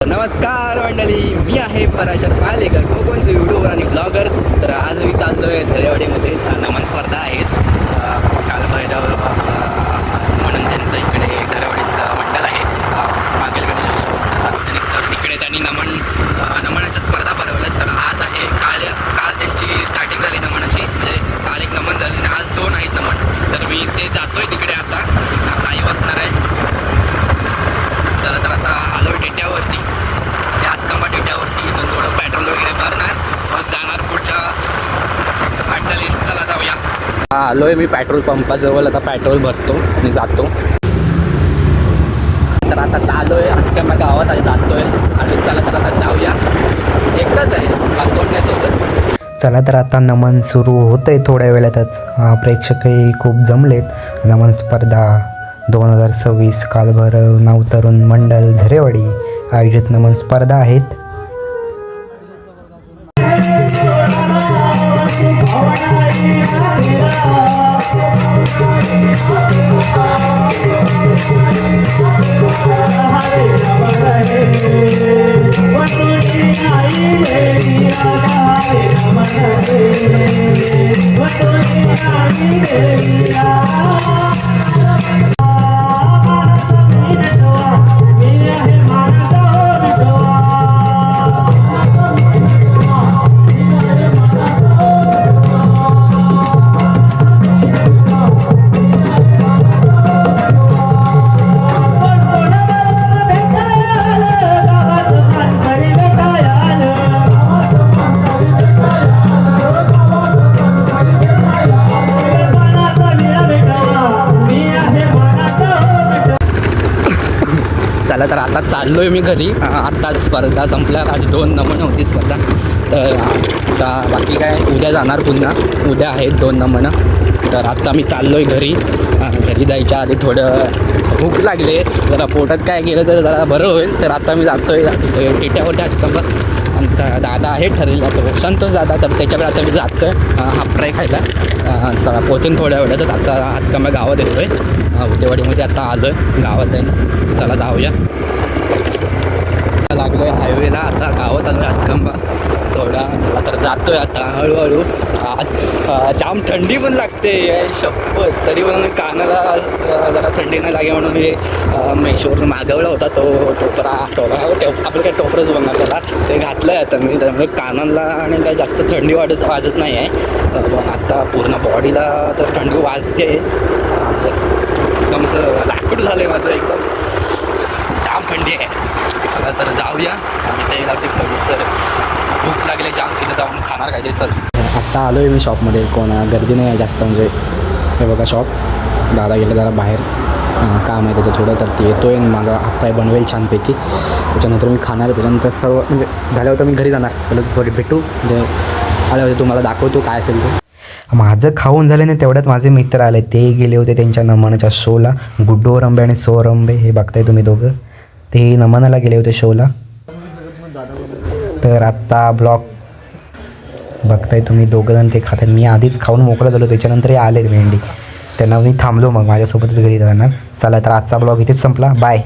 नमस्कार मंडळी, मी आहे पराशर पालेकर, कोकणचे व्हिडिओ आणि ब्लॉगर. तर आज मी चाललो आहे झरेवाडीमध्ये. नमन स्पर्धा आहेत. कालभैरव म्हणून त्यांचं इकडे झरेवाडीतलं मंडळ आहे. मागील गणेशोत्सव सार्वजनिक, तर तिकडे त्यांनी नमनाच्या स्पर्धा भरवल्यात. तर आज आहे काल त्यांची स्टार्टिंग झाली नमनाची, म्हणजे काल एक नमन झाली आणि आज 2 आहेत नमन. तर मी ते जातोय तिकडे. आता आई बसणार आहे. चला, तर आता आलो टेट्यावरती, हातकंबा टेट्यावरती. इथून थोडं पेट्रोल वगैरे भरणार, मग जाणार पुढच्या वाटचालीस. चला जाऊया. आलो आहे मी पेट्रोल पंपाजवळ. आता पेट्रोल भरतो आणि जातो. तर आता चालू आहे हातकंबा गावात आहे, जातोय आणि चला तर आता जाऊया. एकटाच आहे, कोण सोबत. चला तर आता नमन सुरू होतं आहे थोड्या वेळातच. प्रेक्षकही खूप जमलेत. नमन स्पर्धा 2026 कालभैरव नवतरुण मंडळ झरेवाडी आयोजित नमन स्पर्धा आहेत. चला तर आता चाललो आहे मी घरी. आत्ता स्पर्धा संपल्या. आज 2 नमन होती स्पर्धा. तर आता बाकी काय, उद्या जाणार पुन्हा. उद्या आहेत 2 नमनं. तर आत्ता मी चाललो आहे घरी. घरी जायच्या आधी थोडं भूक लागले, जरा पोटात काय गेलं तर जरा बरं होईल. तर आता मी जातो आहे टेट्यावरती हातकंबा. आमचा दादा आहे ठरलेला, तो संतोष दादा. तर त्याच्याकडे आता मी जातो आहे हाफ फ्राय खायला. चला पोचून थोड्या वेळातच. आता हातकंबा गावात येतो आहे. उद्यावाडीमध्ये आता आलो आहे, गावात जाईन. चला जाऊया. लागलो आहे हायवेला. आता गावात आलो आहे हातकंबा थोडा. चला तर जातो आहे आता हळूहळू. जाम थंडी पण लागते शपथ. तरी पण कानाला जरा थंडी नाही लागे म्हणून मी मेशोवरून मागवला होता तो टोपरा आपलं काय टोपरच बनणार त्याला, ते घातलं आहे आता मी. त्यामुळे कानाला आणि काही जास्त थंडी वाजत नाही आहे. पण आता पूर्ण बॉडीला तर थंडी वाजते. एकदम असं लाकूड झालं आहे माझं, एकदम जाम थंडी आहे. चला तर जाऊया. आणि ते लागते तर भूक लागले जाम, तिथे जाऊन खाणार काय ते. चल आत्ता आलो आहे मी शॉपमध्ये. गर्दी नाही आहे जास्त. म्हणजे हे बघा शॉप. दादा गेलं जरा बाहेर, काम आहे त्याचं थोडं. तर ते येतो आहे, माझा हाफ फ्राय बनवेल छानपैकी. त्याच्यानंतर मी खाणार आहे. त्याच्यानंतर सर्व म्हणजे झाल्यावर तर मी घरी जाणार. चला थोडे भेटू, म्हणजे आल्यावर तुम्हाला दाखवतो काय असेल ते. माझं खाऊन झालं नाही तेवढ्यात माझे मित्र आले. ते गेले होते त्यांच्या नमनाच्या शोला. गुड्डू रंबे आणि सोरंबे हे बघताय तुम्ही दोघं. ते नमनाला गेले होते शोला. तर आत्ता ब्लॉग बघताय तुम्ही दोघंजण ते खातात. मी आधीच खाऊन मोकळं झालो, त्याच्यानंतर हे आले भेंडी. त्यांना मी थांबलो, मग माझ्यासोबतच घरी जाणार. चला तर आजचा ब्लॉग इथेच संपला. बाय.